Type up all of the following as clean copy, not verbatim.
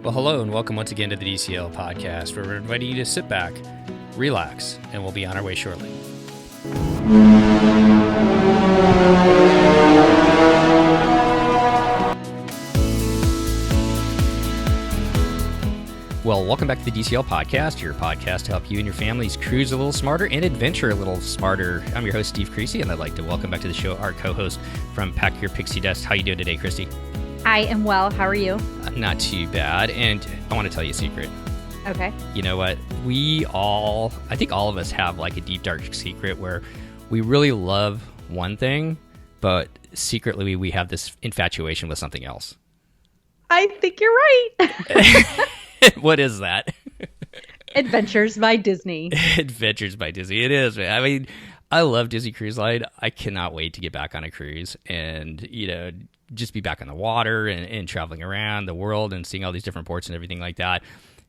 Well, hello and welcome once again to the DCL podcast, where we're inviting you to sit back, relax, and we'll be on our way shortly. Well, welcome back to the DCL podcast, your podcast to help you and your families cruise a little smarter and adventure a little smarter. I'm your host, Steve Creasy, and I'd like to welcome back to the show our co-host from Pack Your Pixie Dust. How you doing today, Christy? I am well. How are you? Not too bad. And I want to tell you a secret. Okay. You know what? I think all of us have like a deep, dark secret where we really love one thing, but secretly we have this infatuation with something else. I think you're right. What is that? Adventures by Disney. Adventures by Disney. It is, man. I mean, I love Disney Cruise Line. I cannot wait to get back on a cruise and, just be back on the water and traveling around the world and seeing all these different ports and everything like that.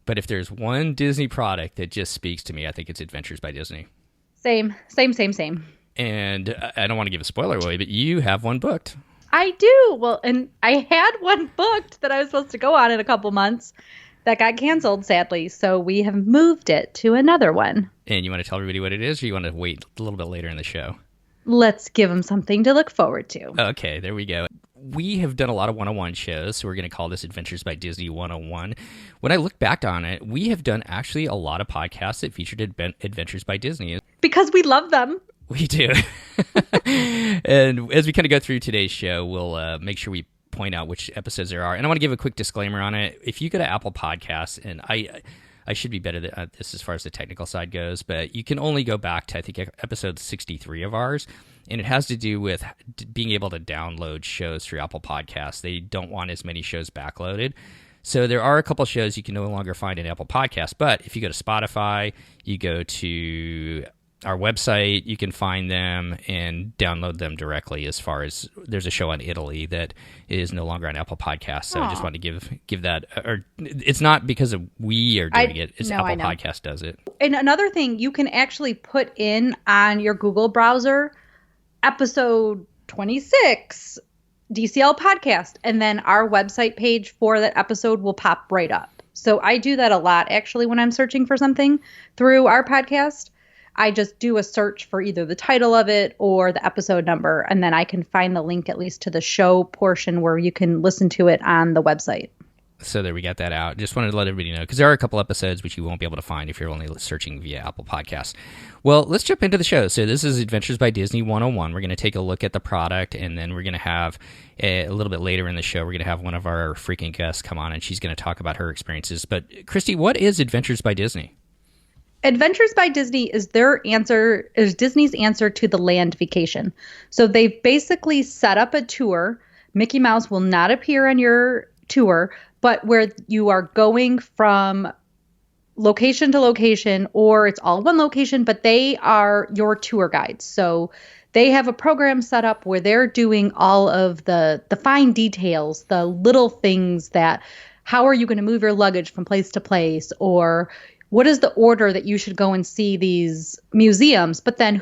But if there's one Disney product that just speaks to me, I think it's Adventures by Disney. Same. And I don't want to give a spoiler away, but you have one booked. I do. Well, and I had one booked that I was supposed to go on in a couple months that got canceled, sadly. So we have moved it to another one. And you want to tell everybody what it is, or you want to wait a little bit later in the show? Let's give them something to look forward to. Okay, there we go. We have done a lot of 101 shows, so we're going to call this Adventures by Disney 101. When I look back on it, we have done actually a lot of podcasts that featured Adventures by Disney. Because we love them. We do. And as we kind of go through today's show, we'll make sure we point out which episodes there are. And I want to give a quick disclaimer on it. If you go to Apple Podcasts, and I should be better at this as far as the technical side goes, but you can only go back to, I think, episode 63 of ours. And it has to do with being able to download shows through Apple Podcasts. They don't want as many shows backloaded. So there are a couple shows you can no longer find in Apple Podcasts. But if you go to Spotify, you go to our website, you can find them and download them directly. As far as there's a show on Italy that is no longer on Apple Podcasts. So I just wanted to give that, or it's not because of we are doing it. It's Apple Podcast does it. And another thing, you can actually put in on your Google browser episode 26 DCL podcast, and then our website page for that episode will pop right up. So I do that a lot actually when I'm searching for something through our podcast. I just do a search for either the title of it or the episode number, and then I can find the link at least to the show portion where you can listen to it on the website. So there, we got that out. Just wanted to let everybody know, because there are a couple episodes which you won't be able to find if you're only searching via Apple Podcasts. Well, let's jump into the show. So this is Adventures by Disney 101. We're going to take a look at the product, and then we're going to have, a little bit later in the show, we're going to have one of our freaking guests come on, and she's going to talk about her experiences. But Christy, what is Adventures by Disney? Adventures by Disney is Disney's answer to the land vacation. So they've basically set up a tour. Mickey Mouse will not appear on your tour, but where you are going from location to location, or it's all one location, but they are your tour guides. So they have a program set up where they're doing all of the fine details, the little things that, how are you going to move your luggage from place to place, or what is the order that you should go and see these museums? But then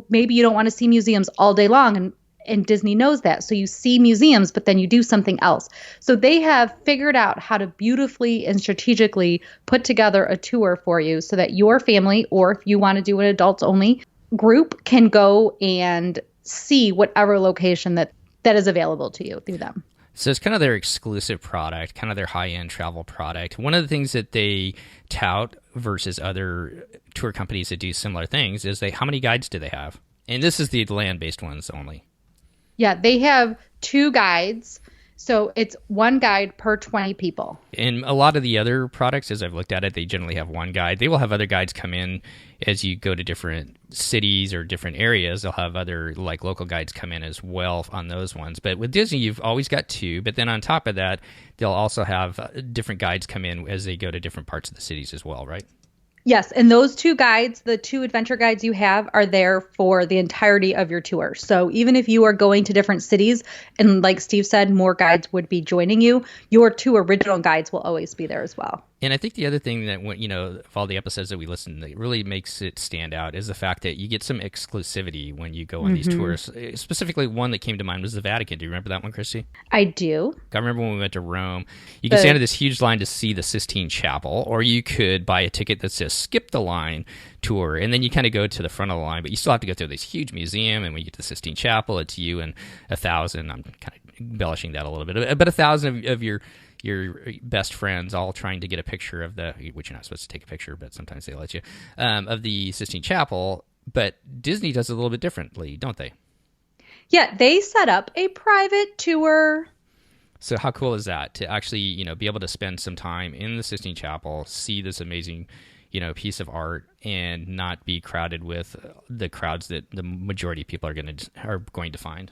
maybe you don't want to see museums all day long, and Disney knows that. So you see museums, but then you do something else. So they have figured out how to beautifully and strategically put together a tour for you so that your family, or if you want to do an adults only group, can go and see whatever location that is available to you through them. So it's kind of their exclusive product, kind of their high-end travel product. One of the things that they tout versus other tour companies that do similar things is how many guides do they have? And this is the land-based ones only. Yeah, they have 2 guides. So it's 1 guide per 20 people. And a lot of the other products, as I've looked at it, they generally have 1 guide. They will have other guides come in as you go to different cities or different areas. They'll have other local guides come in as well on those ones. But with Disney, you've always got 2. But then on top of that, they'll also have different guides come in as they go to different parts of the cities as well, right? Yes, and those two guides, the two adventure guides you have, are there for the entirety of your tour. So even if you are going to different cities, and like Steve said, more guides would be joining you, your two original guides will always be there as well. And I think the other thing that, of all the episodes that we listen to, that really makes it stand out is the fact that you get some exclusivity when you go on these tours. Specifically, one that came to mind was the Vatican. Do you remember that one, Christy? I do. I remember when we went to Rome, you can stand in this huge line to see the Sistine Chapel, or you could buy a ticket that says skip the line tour, and then you kind of go to the front of the line, but you still have to go through this huge museum, and when you get to the Sistine Chapel, it's you and 1,000, I'm kind of embellishing that a little bit, but 1,000 of your best friends all trying to get a picture of which you're not supposed to take a picture, but sometimes they let you, of the Sistine Chapel. But Disney does it a little bit differently, don't they? Yeah, they set up a private tour. So how cool is that to actually, be able to spend some time in the Sistine Chapel, see this amazing, piece of art, and not be crowded with the crowds that the majority of people are going to find.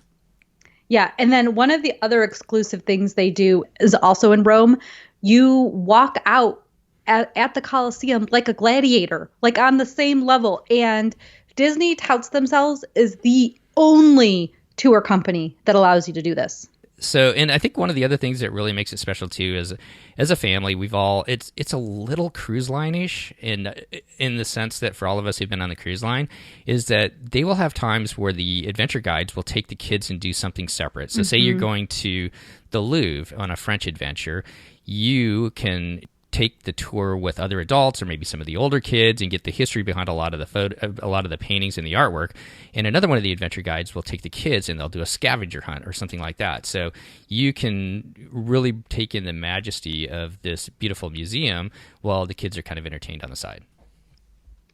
Yeah, and then one of the other exclusive things they do is also in Rome. You walk out at the Colosseum like a gladiator, like on the same level. And Disney touts themselves as the only tour company that allows you to do this. So, and I think one of the other things that really makes it special too is, as a family, it's a little cruise line-ish in the sense that for all of us who've been on the cruise line, is that they will have times where the adventure guides will take the kids and do something separate. So say you're going to the Louvre on a French adventure, you can take the tour with other adults or maybe some of the older kids and get the history behind a lot of the paintings and the artwork. And another one of the adventure guides will take the kids and they'll do a scavenger hunt or something like that. So you can really take in the majesty of this beautiful museum while the kids are kind of entertained on the side.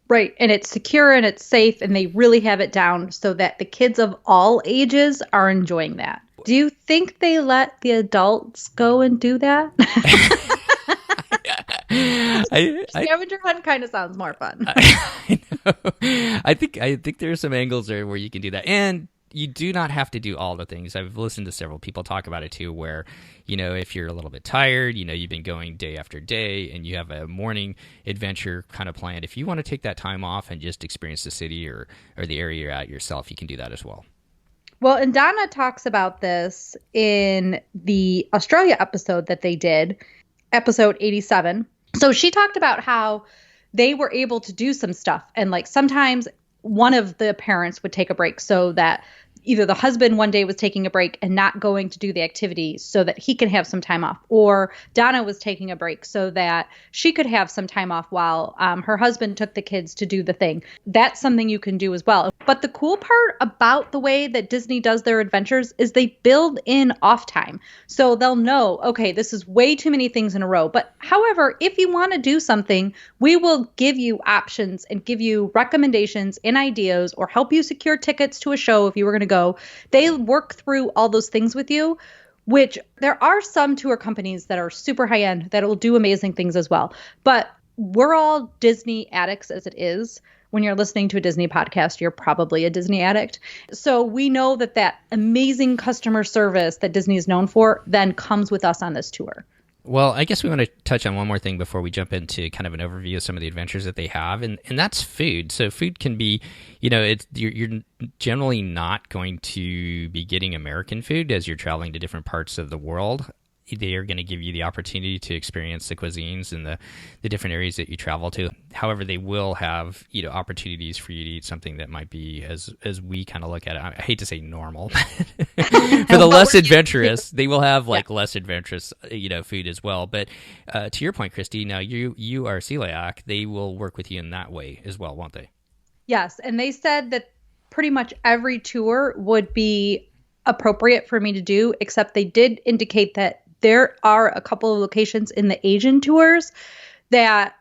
Right. And it's secure and it's safe, and they really have it down so that the kids of all ages are enjoying that. Do you think they let the adults go and do that? Scavenger hunt kind of sounds more fun. I know. I think there are some angles there where you can do that, and you do not have to do all the things. I've listened to several people talk about it too, where if you're a little bit tired, you've been going day after day, and you have a morning adventure kind of planned. If you want to take that time off and just experience the city or the area you're at yourself, you can do that as well. Well, and Donna talks about this in the Australia episode that they did, episode 87. So she talked about how they were able to do some stuff. And like sometimes one of the parents would take a break so that either the husband one day was taking a break and not going to do the activity so that he can have some time off, or Donna was taking a break so that she could have some time off while her husband took the kids to do the thing. That's something you can do as well. But the cool part about the way that Disney does their adventures is they build in off time. So they'll know, okay, this is way too many things in a row. But however, if you want to do something, we will give you options and give you recommendations and ideas, or help you secure tickets to a show if you were going to go. They work through all those things with you, which there are some tour companies that are super high end that will do amazing things as well. But we're all Disney addicts as it is. When you're listening to a Disney podcast, you're probably a Disney addict. So we know that amazing customer service that Disney is known for then comes with us on this tour. Well, I guess we want to touch on one more thing before we jump into kind of an overview of some of the adventures that they have, and that's food. So food can be, you're generally not going to be getting American food as you're traveling to different parts of the world. They are going to give you the opportunity to experience the cuisines and the different areas that you travel to. However, they will have opportunities for you to eat something that might be, as we kind of look at it, I hate to say normal, for the less adventurous, they will have less adventurous food as well. But to your point, Christy, now you are celiac. They will work with you in that way as well, won't they? Yes, and they said that pretty much every tour would be appropriate for me to do, except they did indicate that there are a couple of locations in the Asian tours that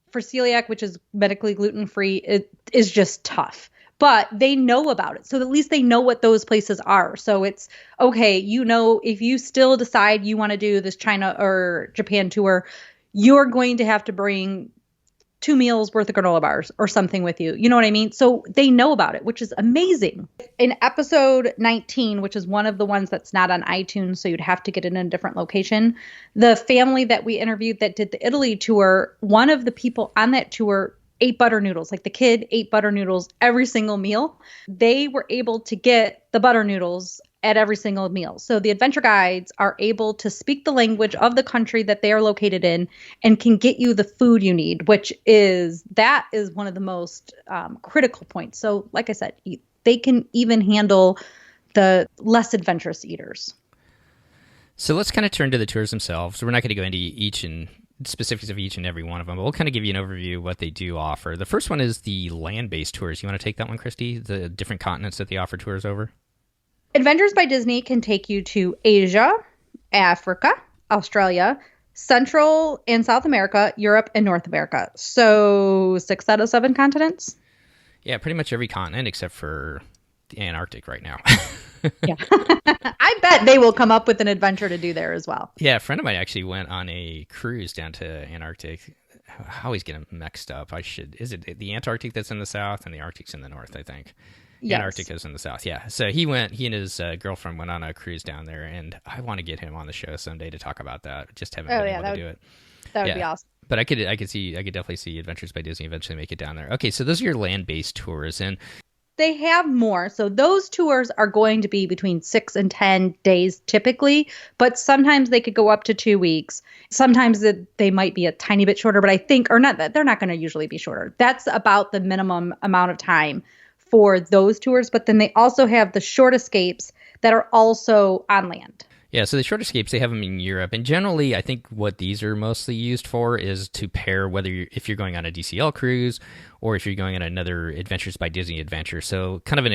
for celiac, which is medically gluten-free, it is just tough. But they know about it. So at least they know what those places are. So it's okay, if you still decide you want to do this China or Japan tour, you're going to have to bring 2 meals worth of granola bars or something with you. You know what I mean? So they know about it, which is amazing. In episode 19, which is one of the ones that's not on iTunes, so you'd have to get it in a different location, the family that we interviewed that did the Italy tour, one of the people on that tour ate butter noodles. Like the kid ate butter noodles every single meal. They were able to get the butter noodles at every single meal. So the adventure guides are able to speak the language of the country that they are located in and can get you the food you need, that is one of the most critical points. So like I said, they can even handle the less adventurous eaters. So let's kind of turn to the tours themselves. We're not going to go into each and specifics of each and every one of them, but we'll kind of give you an overview of what they do offer. The first one is the land-based tours. You want to take that one, Christy? The different continents that they offer tours over? Adventures by Disney can take you to Asia, Africa, Australia, Central and South America, Europe, and North America. So 6 out of 7 continents? Yeah, pretty much every continent except for the Antarctic right now. Yeah. I bet they will come up with an adventure to do there as well. Yeah, a friend of mine actually went on a cruise down to Antarctic. I always get them mixed up. Is it the Antarctic that's in the south and the Arctic's in the north, I think? Yes. Antarctica's in the south, yeah. So he and his girlfriend went on a cruise down there, and I want to get him on the show someday to talk about that. Just haven't been able to do it. That would be awesome. But I could definitely see Adventures by Disney eventually make it down there. Okay, so those are your land-based tours, and they have more. So those tours are going to be between 6 and 10 days typically, but sometimes they could go up to 2 weeks. Sometimes they might be a tiny bit shorter, but I think, or not, they're not going to usually be shorter. That's about the minimum amount of time for those tours. But then they also have the short escapes that are also on land. Yeah, so the short escapes, they have them in Europe. And generally, I think what these are mostly used for is to pair if you're going on a DCL cruise or if you're going on another Adventures by Disney adventure. So kind of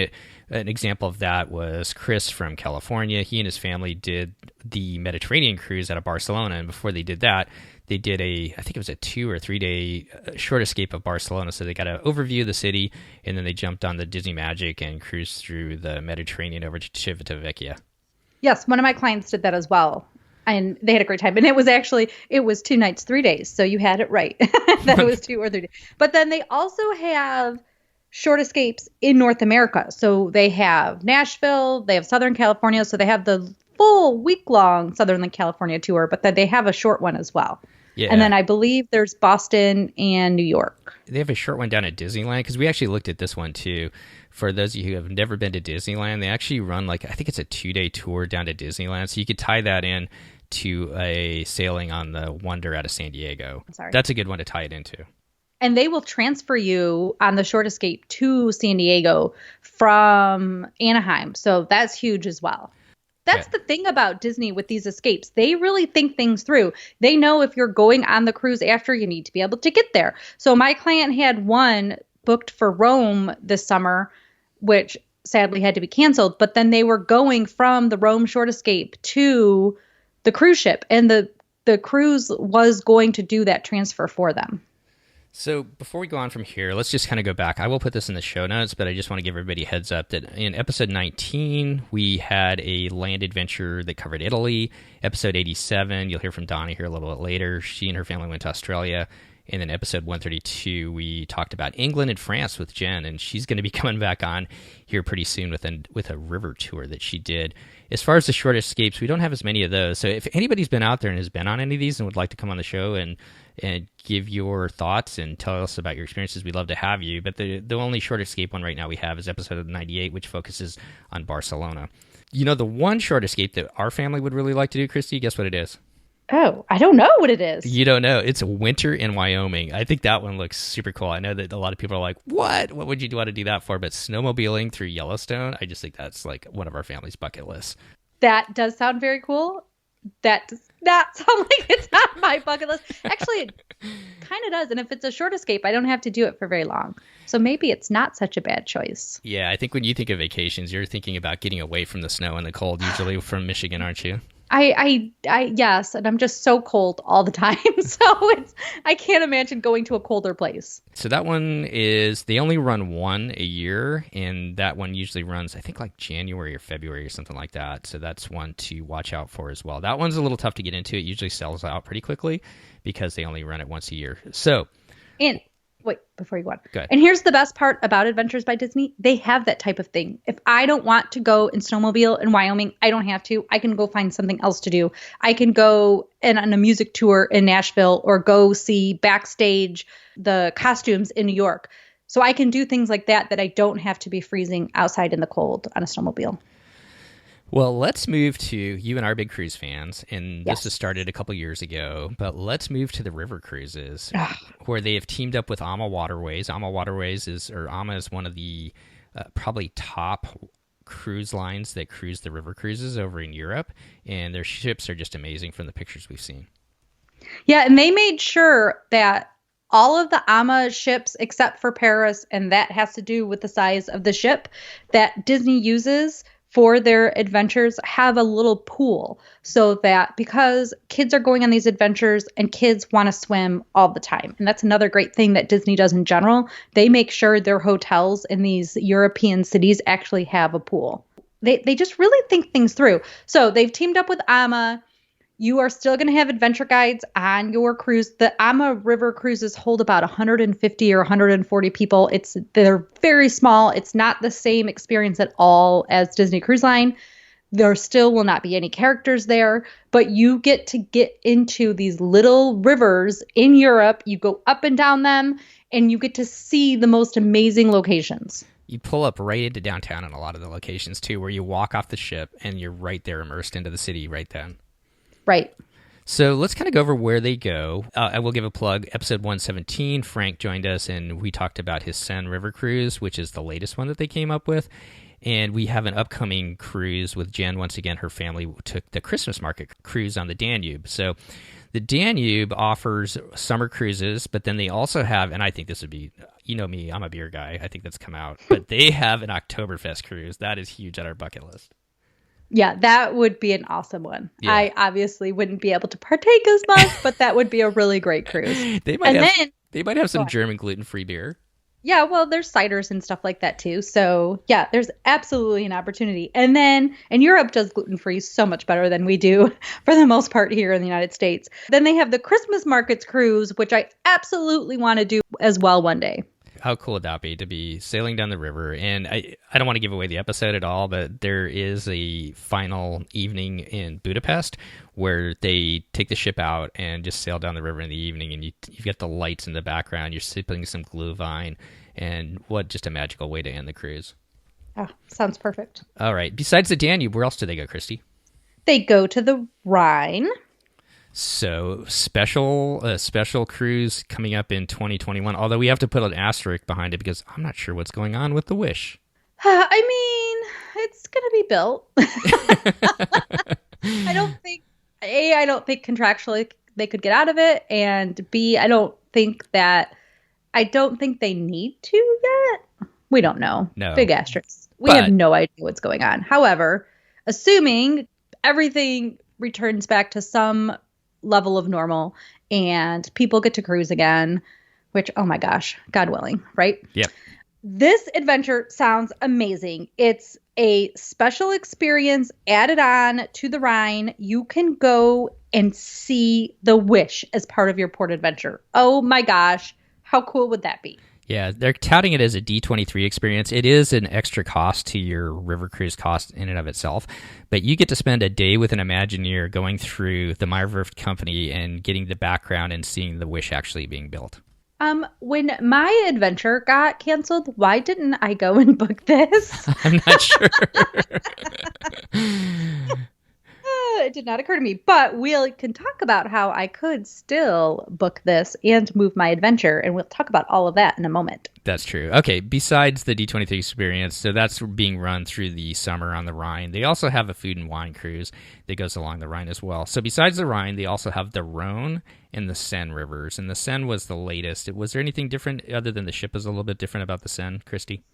an example of that was Chris from California. He and his family did the Mediterranean cruise out of Barcelona. And before they did that, they did I think it was a 2 or 3 day short escape of Barcelona. So they got an overview of the city, and then they jumped on the Disney Magic and cruised through the Mediterranean over to Civitavecchia. Yes, one of my clients did that as well, and they had a great time. And it was 2 nights, 3 days, so you had it right that it was 2 or 3 days. But then they also have short escapes in North America. So they have Nashville, they have Southern California, so they have the full week-long Southern California tour, but then they have a short one as well. Yeah. And then I believe there's Boston and New York. They have a short one down at Disneyland, because we actually looked at this one too. For those of you who have never been to Disneyland, they actually run I think it's a 2-day tour down to Disneyland. So you could tie that in to a sailing on the Wonder out of San Diego. That's a good one to tie it into. And they will transfer you on the short escape to San Diego from Anaheim. So that's huge as well. That's the thing about Disney with these escapes. They really think things through. They know if you're going on the cruise after, you need to be able to get there. So my client had one booked for Rome this summer, which sadly had to be canceled. But then they were going from the Rome short escape to the cruise ship, and the cruise was going to do that transfer for them. So before we go on from here, let's just kind of go back. I will put this in the show notes, but I just want to give everybody a heads up that in episode 19, we had a land adventure that covered Italy. Episode 87, you'll hear from Donnie here a little bit later. She and her family went to Australia. And then episode 132, we talked about England and France with Jen, and she's going to be coming back on here pretty soon with a river tour that she did. As far as the short escapes, we don't have as many of those. So if anybody's been out there and has been on any of these and would like to come on the show and give your thoughts and tell us about your experiences, we'd love to have you. But the only short escape one right now we have is episode 98, which focuses on Barcelona. You know, the one short escape that our family would really like to do, Christy, guess what it is? Oh, I don't know what it is. You don't know. It's winter in Wyoming. I think that one looks super cool. I know that a lot of people are like, what? What would you want to do that for? But snowmobiling through Yellowstone, I just think that's one of our family's bucket lists. That does sound very cool. That does not sound like it's on my bucket list. Actually, it kind of does. And if it's a short escape, I don't have to do it for very long. So maybe it's not such a bad choice. Yeah, I think when you think of vacations, you're thinking about getting away from the snow and the cold, usually from Michigan, aren't you? I yes, and I'm just so cold all the time. So I can't imagine going to a colder place. So that one they only run one a year, and that one usually runs, I think, January or February or something like that. So that's one to watch out for as well. That one's a little tough to get into. It usually sells out pretty quickly because they only run it once a year. So, and wait, before you go on. Go ahead. And here's the best part about Adventures by Disney. They have that type of thing. If I don't want to go and snowmobile in Wyoming, I don't have to. I can go find something else to do. I can go on a music tour in Nashville or go see backstage the costumes in New York. So I can do things like that I don't have to be freezing outside in the cold on a snowmobile. Well, let's move to, you and our big cruise fans, and Yes. this was started a couple years ago, but let's move to the river cruises, where they have teamed up with AMA Waterways. AMA is one of the probably top cruise lines that cruise the river cruises over in Europe, and their ships are just amazing from the pictures we've seen. Yeah, and they made sure that all of the AMA ships, except for Paris, and that has to do with the size of the ship that Disney uses for their adventures, have a little pool, so that because kids are going on these adventures and kids want to swim all the time. And that's another great thing that Disney does in general. They make sure their hotels in these European cities actually have a pool. They just really think things through. So they've teamed up with AMA. You are still going to have adventure guides on your cruise. The AMA River cruises hold about 150 or 140 people. They're very small. It's not the same experience at all as Disney Cruise Line. There still will not be any characters there, but you get to get into these little rivers in Europe. You go up and down them, and you get to see the most amazing locations. You pull up right into downtown in a lot of the locations, too, where you walk off the ship, and you're right there immersed into the city right then. Right. So let's kind of go over where they go. I will give a plug. Episode 117, Frank joined us, and we talked about his Seine River cruise, which is the latest one that they came up with. And we have an upcoming cruise with Jen. Once again, her family took the Christmas market cruise on the Danube. So the Danube offers summer cruises, but then they also have, and I think this would be, you know me, I'm a beer guy. I think that's come out. But they have an Oktoberfest cruise. That is huge on our bucket list. Yeah, that would be an awesome one. Yeah. I obviously wouldn't be able to partake as much, but that would be a really great cruise. They might have some German gluten-free beer. Yeah, well, there's ciders and stuff like that too. So yeah, there's absolutely an opportunity. And Europe does gluten-free so much better than we do for the most part here in the United States. Then they have the Christmas markets cruise, which I absolutely want to do as well one day. How cool would that be to be sailing down the river? And I don't want to give away the episode at all, but there is a final evening in Budapest where they take the ship out and just sail down the river in the evening, and you've got the lights in the background, you're sipping some Glühwein, and what just a magical way to end the cruise. Oh, sounds perfect. All right. Besides the Danube, where else do they go, Christy? They go to the Rhine. So special cruise coming up in 2021, although we have to put an asterisk behind it because I'm not sure what's going on with the Wish. I mean, it's going to be built. I don't think contractually they could get out of it, and B, I don't think they need to yet. We don't know. No. Big asterisk. We have no idea what's going on. However, assuming everything returns back to some level of normal and people get to cruise again, which, oh my gosh, God willing, right? Yep. This adventure sounds amazing. It's a special experience added on to the Rhine. You can go and see the Wish as part of your port adventure. Oh my gosh, how cool would that be? Yeah, they're touting it as a D23 experience. It is an extra cost to your river cruise cost in and of itself, but you get to spend a day with an Imagineer going through the Meyer Werft company and getting the background and seeing the Wish actually being built. When my adventure got canceled, why didn't I go and book this? I'm not sure. It did not occur to me, but we can talk about how I could still book this and move my adventure, and we'll talk about all of that in a moment. That's true. Okay, besides the D23 experience, so that's being run through the summer on the Rhine. They also have a food and wine cruise that goes along the Rhine as well. So besides the Rhine, they also have the Rhone and the Seine rivers, and the Seine was the latest. Was there anything different other than the ship is a little bit different about the Seine, Christy?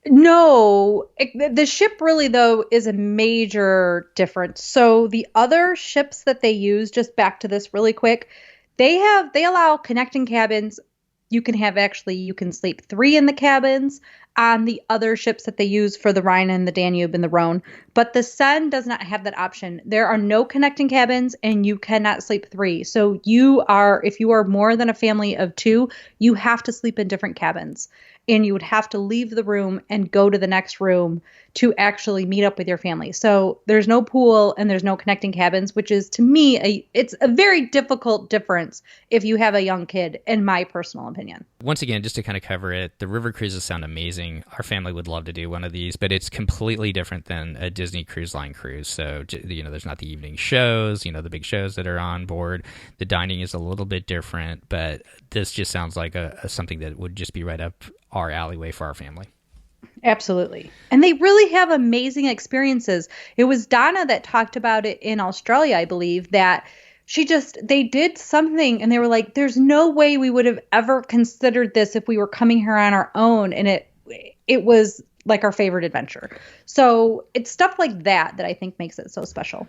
No, the ship really, though, is a major difference. So the other ships that they use, just back to this really quick, they allow connecting cabins. You can sleep 3 in the cabins. on the other ships that they use for the Rhine and the Danube and the Rhone. But the Seine does not have that option. There are no connecting cabins and you cannot sleep 3. So if you are more than a family of 2, you have to sleep in different cabins. And you would have to leave the room and go to the next room to actually meet up with your family. So there's no pool and there's no connecting cabins, which is, to me, it's a very difficult difference if you have a young kid, in my personal opinion. Once again, just to kind of cover it, the river cruises sound amazing. Our family would love to do one of these, but it's completely different than a Disney Cruise Line cruise. So, there's not the evening shows, the big shows that are on board. The dining is a little bit different, but this just sounds like something that would just be right up our alleyway for our family. Absolutely. And they really have amazing experiences. It was Donna that talked about it in Australia, I believe, that they did something and they were like, there's no way we would have ever considered this if we were coming here on our own. And it was like our favorite adventure. So it's stuff like that I think makes it so special.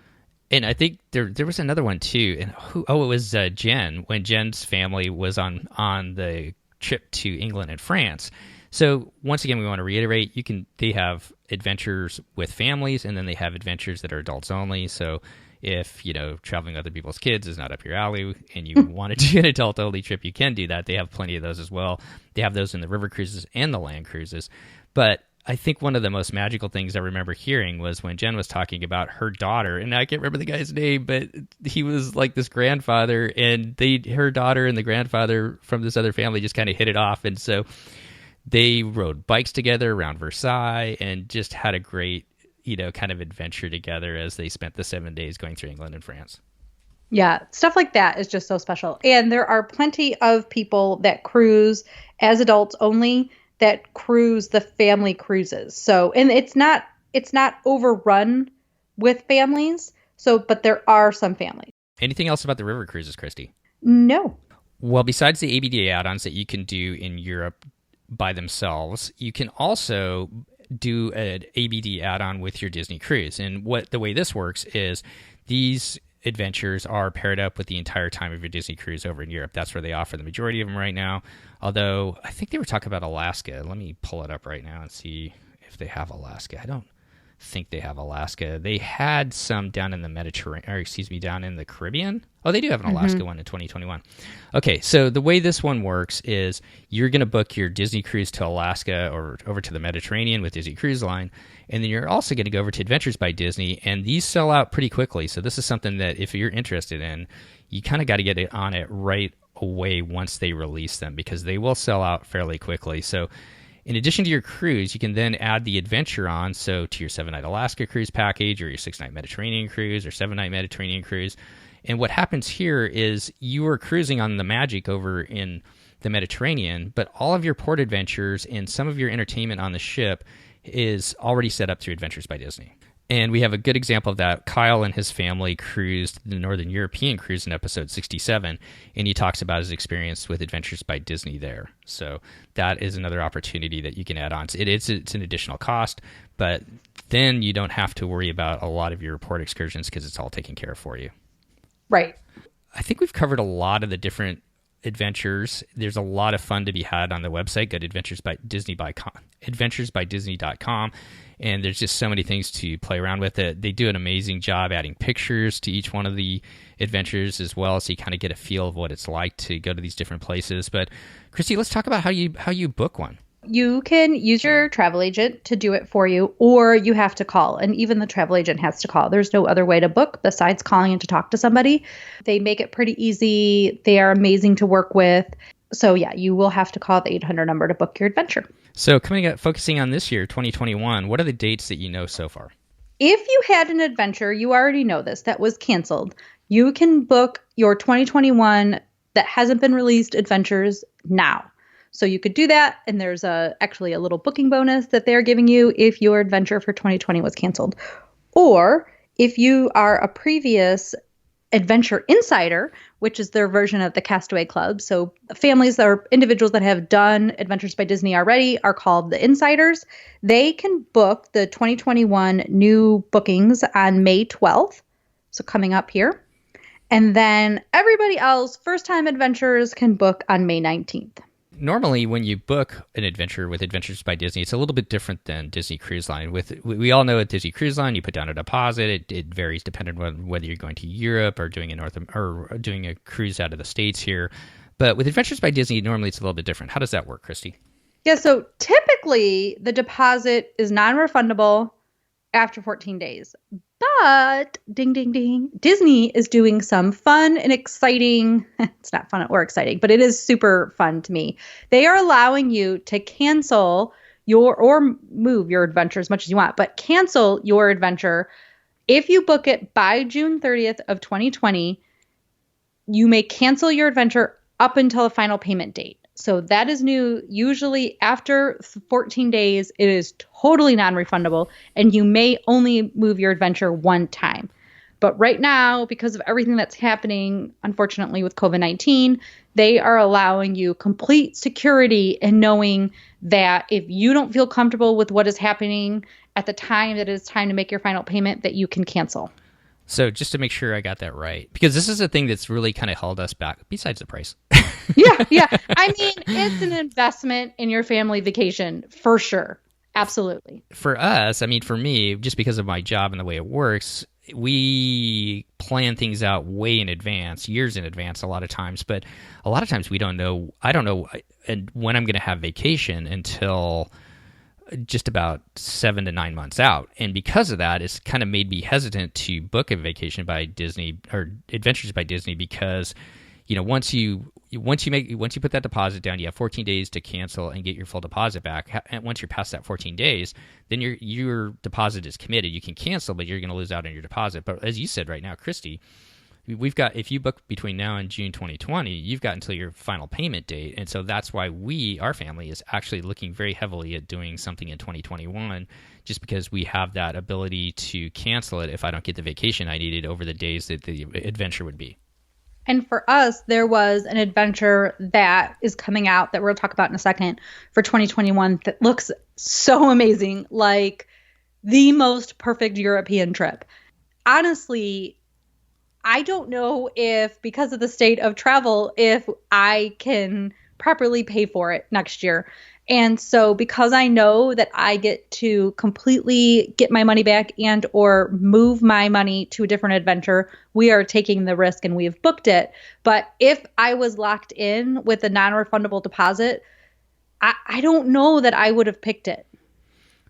And I think there was another one too. And it was Jen, when Jen's family was on the trip to England and France. So once again, we want to reiterate, they have adventures with families, and then they have adventures that are adults only. So if, traveling with other people's kids is not up your alley and you want to do an adult only trip, you can do that. They have plenty of those as well. They have those in the river cruises and the land cruises. But I think one of the most magical things I remember hearing was when Jen was talking about her daughter, and I can't remember the guy's name, but he was like this grandfather, and her daughter and the grandfather from this other family just kind of hit it off. And so they rode bikes together around Versailles and just had a great, kind of adventure together as they spent the 7 days going through England and France. Yeah, stuff like that is just so special. And there are plenty of people that cruise as adults only, that cruise the family cruises. So, and it's not overrun with families. So, but there are some families. Anything else about the river cruises, Christy? No. Well, besides the ABD add-ons that you can do in Europe by themselves, you can also do an ABD add-on with your Disney cruise. And the way this works is these adventures are paired up with the entire time of your Disney cruise over in Europe. That's where they offer the majority of them right now. Although I think they were talking about Alaska. Let me pull it up right now and see if they have Alaska. I don't think they have Alaska. They had some down in the down in the Caribbean. Oh, they do have an Alaska one in 2021. Okay, so the way this one works is you're going to book your Disney cruise to Alaska or over to the Mediterranean with Disney Cruise Line, and then you're also going to go over to Adventures by Disney, and these sell out pretty quickly. So this is something that if you're interested in, you kind of got to get it on it right away once they release them, because they will sell out fairly quickly. So in addition to your cruise, you can then add the adventure on, so to your 7-night Alaska cruise package or your 6-night Mediterranean cruise or 7-night Mediterranean cruise. And what happens here is you are cruising on the Magic over in the Mediterranean, but all of your port adventures and some of your entertainment on the ship is already set up through Adventures by Disney. And we have a good example of that. Kyle and his family cruised the Northern European cruise in episode 67, and he talks about his experience with Adventures by Disney there. So that is another opportunity that you can add on. It's an additional cost, but then you don't have to worry about a lot of your port excursions because it's all taken care of for you. Right. I think we've covered a lot of the different adventures. There's a lot of fun to be had on the website. Go to adventuresbydisney.com, and there's just so many things to play around with. They do an amazing job adding pictures to each one of the adventures as well, so you kind of get a feel of what it's like to go to these different places. But Christy, let's talk about how you book one. You can use your travel agent to do it for you, or you have to call. And even the travel agent has to call. There's no other way to book besides calling in to talk to somebody. They make it pretty easy. They are amazing to work with. So yeah, you will have to call the 800 number to book your adventure. So focusing on this year, 2021, what are the dates that you know so far? If you had an adventure, you already know this, that was canceled, you can book your 2021 that hasn't been released adventures now. So you could do that, and there's actually a little booking bonus that they're giving you if your adventure for 2020 was canceled. Or if you are a previous Adventure Insider, which is their version of the Castaway Club. So families or individuals that have done Adventures by Disney already are called the Insiders. They can book the 2021 new bookings on May 12th, so coming up here. And then everybody else, first-time adventurers, can book on May 19th. normally when you book an adventure with Adventures by Disney, it's a little bit different than Disney Cruise Line. We all know at Disney Cruise Line, you put down a deposit. It varies depending on whether you're going to Europe or doing a cruise out of the States here. But with Adventures by Disney, normally it's a little bit different. How does that work, Christy? Yeah, so typically the deposit is non-refundable after 14 days. But ding, ding, ding, Disney is doing some fun and exciting. It's not fun or exciting, but it is super fun to me. They are allowing you to cancel or move your adventure as much as you want, but cancel your adventure. If you book it by June 30th of 2020, you may cancel your adventure up until the final payment date. So that is new. Usually after 14 days, it is totally non-refundable, and you may only move your adventure one time. But right now, because of everything that's happening, unfortunately, with COVID-19, they are allowing you complete security and knowing that if you don't feel comfortable with what is happening at the time that it is time to make your final payment, that you can cancel. So just to make sure I got that right, because this is a thing that's really kind of held us back, besides the price. Yeah. I mean, it's an investment in your family vacation for sure. Absolutely. For us, I mean, for me, just because of my job and the way it works, we plan things out way in advance, years in advance a lot of times. But a lot of times we don't know. I don't know when I'm going to have vacation until just about 7 to 9 months out. And because of that, it's kind of made me hesitant to book a vacation by Disney or Adventures by Disney because, you know, once you put that deposit down, you have 14 days to cancel and get your full deposit back. And once you're past that 14 days, then your deposit is committed. You can cancel, but you're going to lose out on your deposit. But as you said right now, Christy, we've got, if you book between now and June 2020, you've got until your final payment date. And so that's why our family is actually looking very heavily at doing something in 2021, just because we have that ability to cancel it if I don't get the vacation I needed over the days that the adventure would be. And for us, there was an adventure that is coming out that we'll talk about in a second for 2021 that looks so amazing, like the most perfect European trip. Honestly, I don't know if, because of the state of travel, if I can properly pay for it next year. And so because I know that I get to completely get my money back and or move my money to a different adventure, we are taking the risk and we have booked it. But if I was locked in with a non-refundable deposit, I don't know that I would have picked it.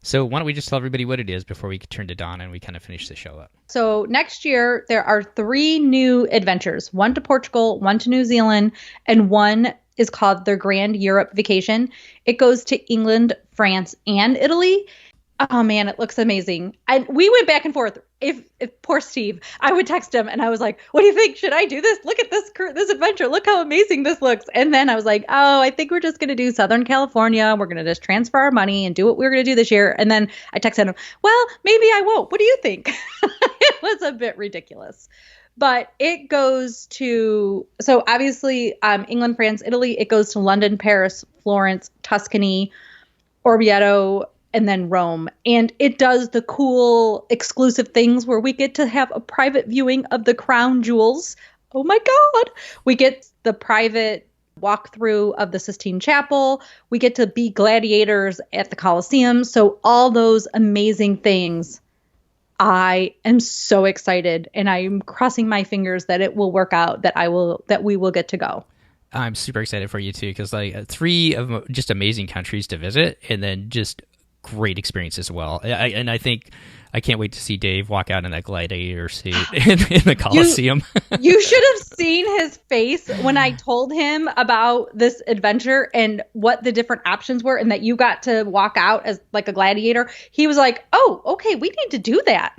So why don't we just tell everybody what it is before we turn to Dawn and we kind of finish the show up. So next year, there are 3 new adventures, one to Portugal, one to New Zealand, and one is called their Grand Europe Vacation. It goes to England, France, and Italy. Oh man, it looks amazing. We went back and forth. If poor Steve, I would text him and I was like, what do you think? Should I do this? Look at this adventure. Look how amazing this looks. And then I was like, oh, I think we're just going to do Southern California. We're going to just transfer our money and do what we're going to do this year. And then I texted him, well, maybe I won't. What do you think? It was a bit ridiculous. But it goes to, so obviously England, France, Italy, it goes to London, Paris, Florence, Tuscany, Orvieto, and then Rome. And it does the cool exclusive things where we get to have a private viewing of the crown jewels. Oh my God. We get the private walkthrough of the Sistine Chapel. We get to be gladiators at the Colosseum. So all those amazing things. I am so excited, and I'm crossing my fingers that it will work out, that we will get to go. I'm super excited for you too, because like 3 of just amazing countries to visit, and then just great experience as well. And I think I can't wait to see Dave walk out in that gladiator suit in the Colosseum. You should have seen his face when I told him about this adventure and what the different options were, and that you got to walk out as like a gladiator. He was like, oh, okay, we need to do that.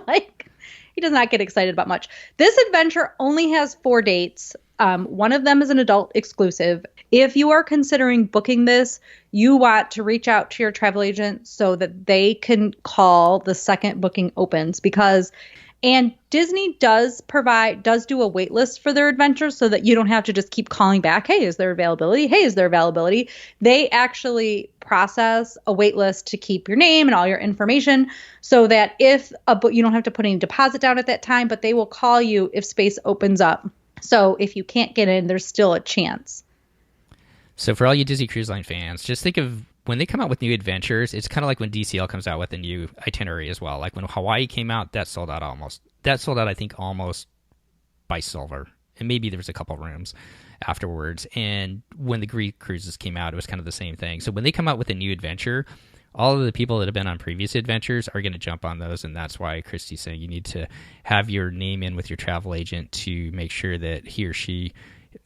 Like, he does not get excited about much. This adventure only has 4 dates. One of them is an adult exclusive. If you are considering booking this, you want to reach out to your travel agent so that they can call the second booking opens, and Disney does do a wait list for their adventures so that you don't have to just keep calling back. Hey, is there availability? Hey, is there availability? They actually process a wait list to keep your name and all your information so that you don't have to put any deposit down at that time, but they will call you if space opens up. So if you can't get in, there's still a chance. So for all you Disney Cruise Line fans, just think of when they come out with new adventures, it's kind of like when DCL comes out with a new itinerary as well. Like when Hawaii came out, that sold out almost. That sold out, I think, almost by silver. And maybe there was a couple rooms afterwards. And when the Greek cruises came out, it was kind of the same thing. So when they come out with a new adventure, all of the people that have been on previous adventures are going to jump on those. And that's why Christy's saying you need to have your name in with your travel agent to make sure that he or she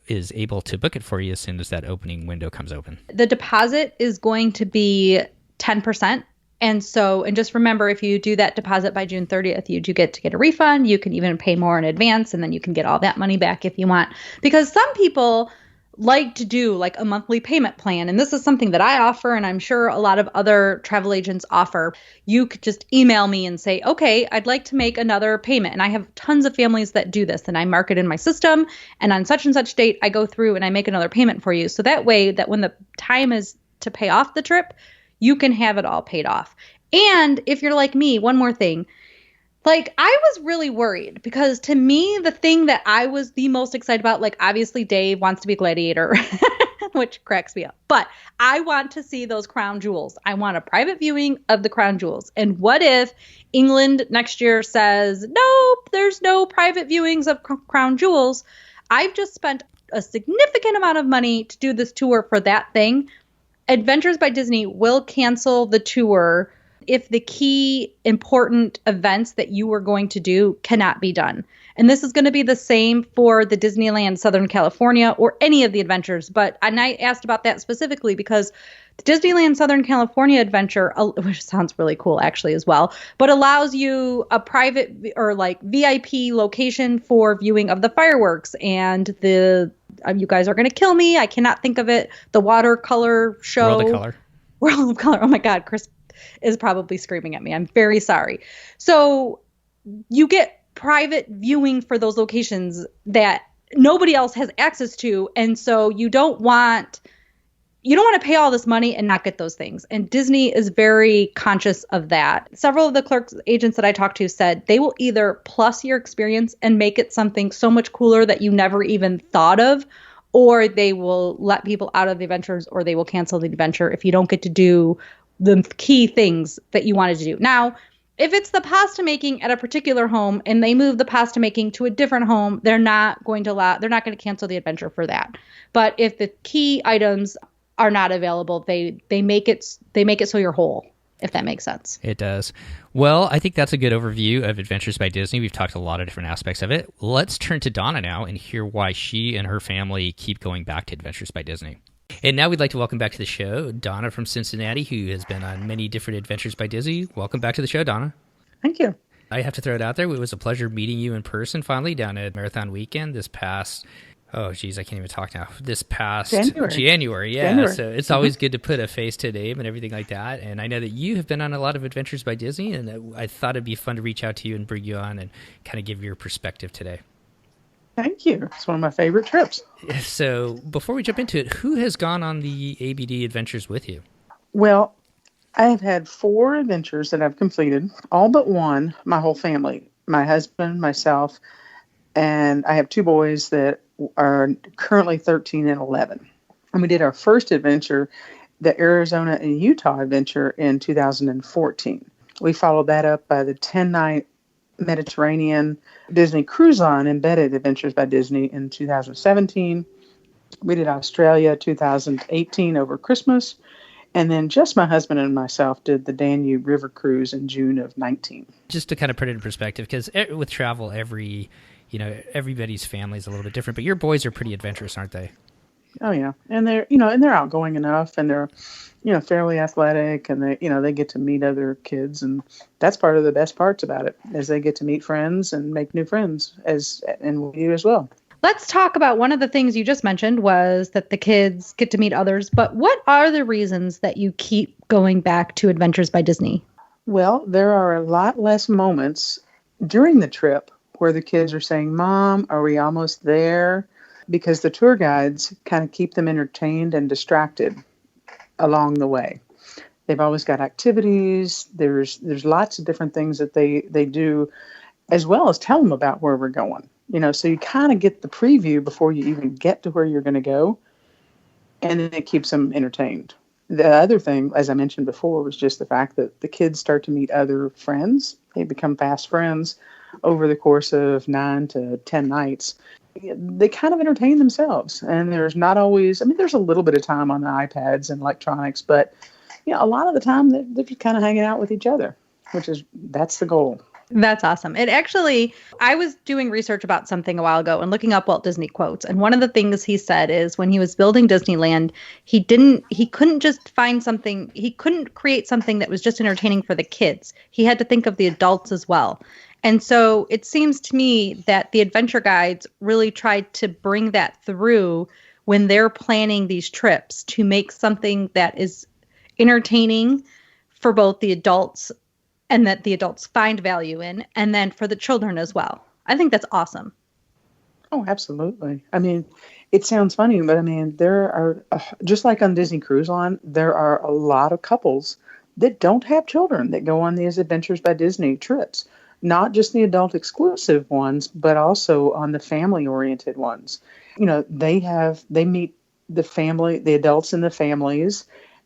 is able to book it for you as soon as that opening window comes open. The deposit is going to be 10%. And just remember, if you do that deposit by June 30th, you do get to get a refund. You can even pay more in advance, and then you can get all that money back if you want. Because some people like to do like a monthly payment plan. And this is something that I offer, and I'm sure a lot of other travel agents offer. You could just email me and say, okay, I'd like to make another payment. And I have tons of families that do this, and I mark it in my system. And on such and such date, I go through and I make another payment for you. So that way that when the time is to pay off the trip, you can have it all paid off. And if you're like me, one more thing. Like, I was really worried because to me, the thing that I was the most excited about, like, obviously Dave wants to be a gladiator, which cracks me up. But I want to see those crown jewels. I want a private viewing of the crown jewels. And what if England next year says, nope, there's no private viewings of crown jewels? I've just spent a significant amount of money to do this tour for that thing. Adventures by Disney will cancel the tour if the key important events that you were going to do cannot be done. And this is going to be the same for the Disneyland Southern California or any of the adventures. And I asked about that specifically because the Disneyland Southern California adventure, which sounds really cool actually as well, but allows you a private or like VIP location for viewing of the fireworks and you guys are going to kill me. I cannot think of it. The watercolor show. World of Color. World of Color. Oh my God, Chris is probably screaming at me. I'm very sorry. So you get private viewing for those locations that nobody else has access to. And so you don't want to pay all this money and not get those things. And Disney is very conscious of that. Several of the clerks agents that I talked to said they will either plus your experience and make it something so much cooler that you never even thought of, or they will let people out of the adventures, or they will cancel the adventure if you don't get to do the key things that you wanted to do. Now, if it's the pasta making at a particular home and they move the pasta making to a different home, they're not going to cancel the adventure for that. But if the key items are not available, they make it so you're whole, if that makes sense. It does. Well, I think that's a good overview of Adventures by Disney. We've talked a lot of different aspects of it. Let's turn to Donna now and hear why she and her family keep going back to Adventures by Disney. And now we'd like to welcome back to the show Donna from Cincinnati, who has been on many different Adventures by Disney. Welcome back to the show, Donna. Thank you. I have to throw it out there. It was a pleasure meeting you in person finally down at Marathon Weekend this past, I can't even talk now. This past January. Yeah. January. So it's always good to put a face to a name and everything like that. And I know that you have been on a lot of Adventures by Disney, and I thought it'd be fun to reach out to you and bring you on and kind of give your perspective today. Thank you. It's one of my favorite trips. So before we jump into it, who has gone on the ABD adventures with you? Well, I have had 4 adventures that I've completed, all but one, my whole family, my husband, myself, and I have 2 boys that are currently 13 and 11. And we did our first adventure, the Arizona and Utah adventure, in 2014. We followed that up by the 10-night Mediterranean Disney Cruise Line embedded Adventures by Disney in 2017. We did Australia 2018 over Christmas. And then just my husband and myself did the Danube River Cruise in June of 19. Just to kind of put it in perspective, because with travel, everybody's family is a little bit different, but your boys are pretty adventurous, aren't they? Oh yeah. And they're outgoing enough, and they're, fairly athletic, and they get to meet other kids. And that's part of the best parts about it, is they get to meet friends and make new friends, and we do as well. Let's talk about one of the things you just mentioned was that the kids get to meet others. But what are the reasons that you keep going back to Adventures by Disney? Well, there are a lot less moments during the trip where the kids are saying, Mom, are we almost there? Because the tour guides kind of keep them entertained and distracted along the way. They've always got activities. There's lots of different things that they do, as well as tell them about where we're going. So you kind of get the preview before you even get to where you're going to go. and then it keeps them entertained. The other thing, as I mentioned before, was just the fact that the kids start to meet other friends. They become fast friends over the course of 9 to 10 nights. They kind of entertain themselves. And there's not always, I mean, there's a little bit of time on the iPads and electronics, but a lot of the time they're just kind of hanging out with each other, that's the goal. That's awesome. It actually, I was doing research about something a while ago and looking up Walt Disney quotes. And one of the things he said is when he was building Disneyland, he couldn't just find something, he couldn't create something that was just entertaining for the kids. He had to think of the adults as well. And so it seems to me that the adventure guides really tried to bring that through when they're planning these trips to make something that is entertaining for both the adults and that the adults find value in, and then for the children as well. I think that's awesome. Oh, absolutely. I mean, it sounds funny, but I mean, there are, just like on Disney Cruise Line, there are a lot of couples that don't have children that go on these Adventures by Disney trips. Not just the adult exclusive ones, but also on the family oriented ones. They meet the adults in the families.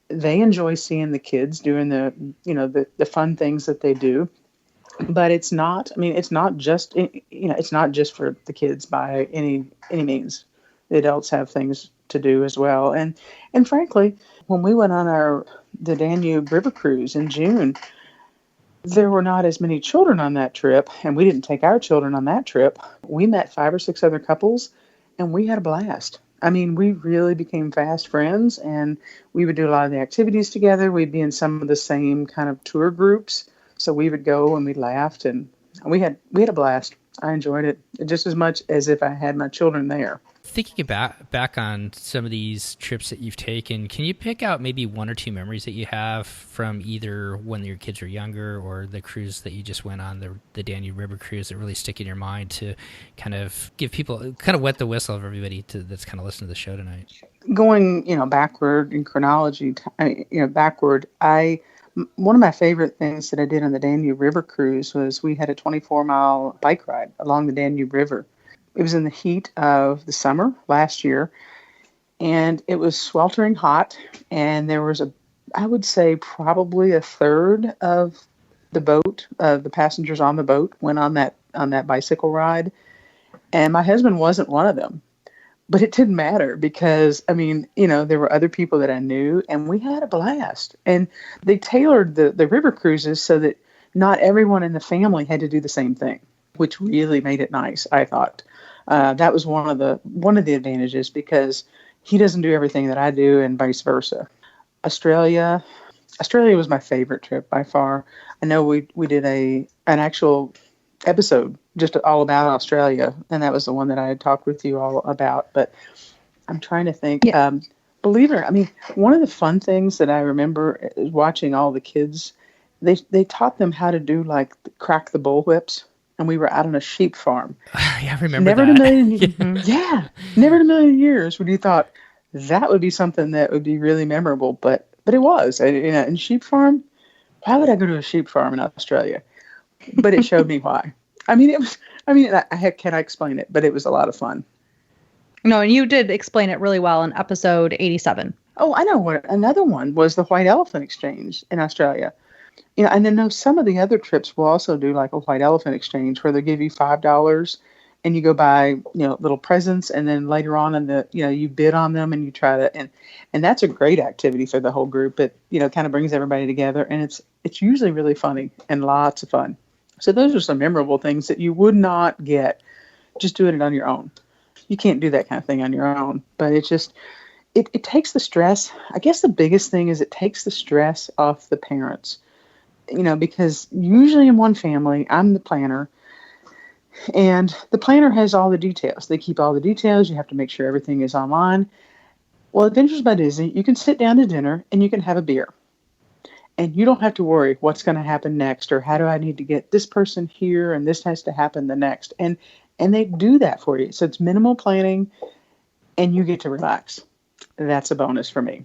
They enjoy seeing the kids doing the fun things that they do, but it's not just for the kids by any means. The adults have things to do as well. And frankly, when we went on the Danube River Cruise in June, there were not as many children on that trip, and we didn't take our children on that trip. We met 5 or 6 other couples, and we had a blast. I mean, we really became fast friends, and we would do a lot of the activities together. We'd be in some of the same kind of tour groups, so we would go and we laughed, and we had a blast. I enjoyed it just as much as if I had my children there. Thinking back on some of these trips that you've taken, can you pick out maybe 1 or 2 memories that you have from either when your kids were younger or the cruise that you just went on, the Danube River cruise, that really stick in your mind to kind of give people, kind of wet the whistle of everybody that's kind of listening to the show tonight? Going, backward in chronology, one of my favorite things that I did on the Danube River cruise was we had a 24-mile bike ride along the Danube River. It was in the heat of the summer last year, and it was sweltering hot, and there was I would say probably a third of the boat, the passengers on the boat went on that bicycle ride, and my husband wasn't one of them. But it didn't matter because, there were other people that I knew, and we had a blast. And they tailored the river cruises so that not everyone in the family had to do the same thing, which really made it nice, I thought. That was one of the advantages because he doesn't do everything that I do and vice versa. Australia was my favorite trip by far. I know we did an actual episode just all about Australia, and that was the one that I had talked with you all about. But I'm trying to think. Yeah. Believe it or not, one of the fun things that I remember is watching all the kids. They taught them how to do crack the bullwhips. And we were out on a sheep farm. Yeah, I remember that. Never in a million years would you thought that would be something that would be really memorable. But it was. In sheep farm, why would I go to a sheep farm in Australia? But it showed me why. Can I explain it? But it was a lot of fun. No, and you did explain it really well in episode 87. Oh, I know what another one was, the White Elephant Exchange in Australia. And then some of the other trips will also do like a White Elephant Exchange where they give you $5 and you go buy, little presents, and then later on you bid on them and you try to, and that's a great activity for the whole group. It, kind of brings everybody together, and it's usually really funny and lots of fun. So those are some memorable things that you would not get just doing it on your own. You can't do that kind of thing on your own, but it takes the stress. I guess the biggest thing is it takes the stress off the parents. Because usually in one family, I'm the planner, and the planner has all the details. They keep all the details. You have to make sure everything is online. Well, Adventures by Disney, you can sit down to dinner and you can have a beer. And you don't have to worry what's going to happen next, or how do I need to get this person here and this has to happen the next. And they do that for you. So it's minimal planning and you get to relax. That's a bonus for me.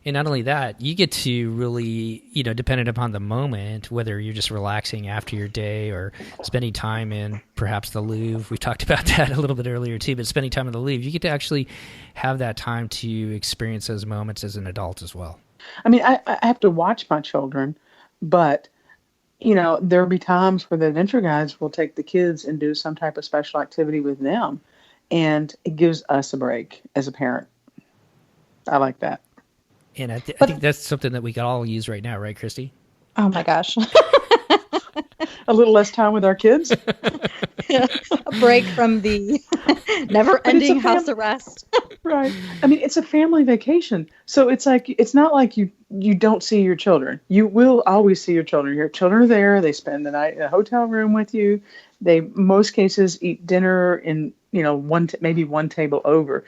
And not only that, you get to really, dependent upon the moment, whether you're just relaxing after your day or spending time in perhaps the Louvre. We talked about that a little bit earlier too, but spending time in the Louvre, you get to actually have that time to experience those moments as an adult as well. I mean, I have to watch my children, but, there'll be times where the adventure guides will take the kids and do some type of special activity with them. And it gives us a break as a parent. I like that. And I think that's something that we could all use right now, right, Christy? Oh my gosh. A little less time with our kids. A break from the never-ending house arrest. Right. I mean, it's a family vacation. So it's not like you don't see your children. You will always see your children. Your children are there. They spend the night in a hotel room with you. They, most cases, eat dinner in, maybe one table over.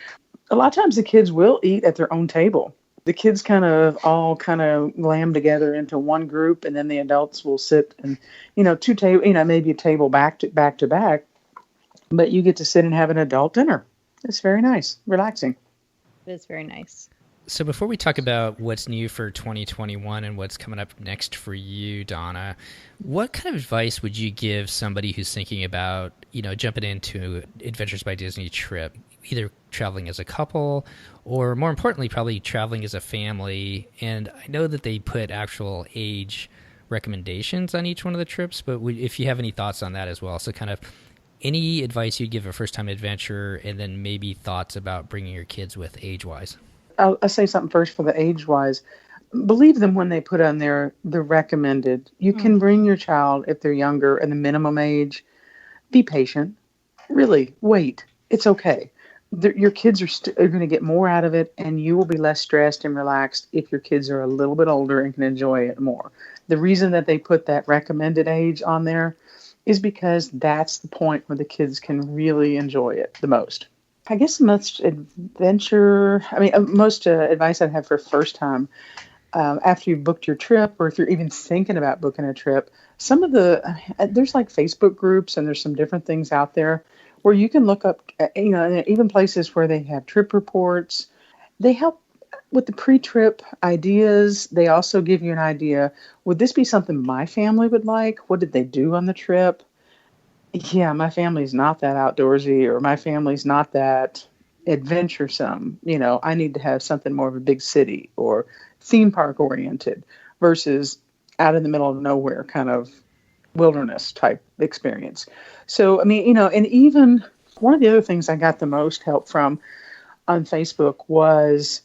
A lot of times the kids will eat at their own table. The kids all lamb together into one group, and then the adults will sit and, maybe a table back to back, but you get to sit and have an adult dinner. It's very nice, relaxing. It is very nice. So before we talk about what's new for 2021 and what's coming up next for you, Donna, what kind of advice would you give somebody who's thinking about, jumping into Adventures by Disney trip, either traveling as a couple or more importantly, probably traveling as a family? And I know that they put actual age recommendations on each one of the trips, but if you have any thoughts on that as well. So kind of any advice you'd give a first-time adventurer, and then maybe thoughts about bringing your kids with age-wise. I'll say something first for the age-wise. Believe them when they put on there the recommended. You can bring your child if they're younger and the minimum age. Be patient. Really, wait. It's okay. Your kids are going to get more out of it, and you will be less stressed and relaxed if your kids are a little bit older and can enjoy it more. The reason that they put that recommended age on there is because that's the point where the kids can really enjoy it the most. I guess most advice I'd have for first time, after you've booked your trip, or if you're even thinking about booking a trip, there's like Facebook groups, and there's some different things out there where you can look up, even places where they have trip reports. They help with the pre-trip ideas. They also give you an idea, would this be something my family would like? What did they do on the trip? Yeah, my family's not that outdoorsy, or my family's not that adventuresome. I need to have something more of a big city or theme park oriented versus out in the middle of nowhere kind of wilderness type experience. So, and even one of the other things I got the most help from on Facebook was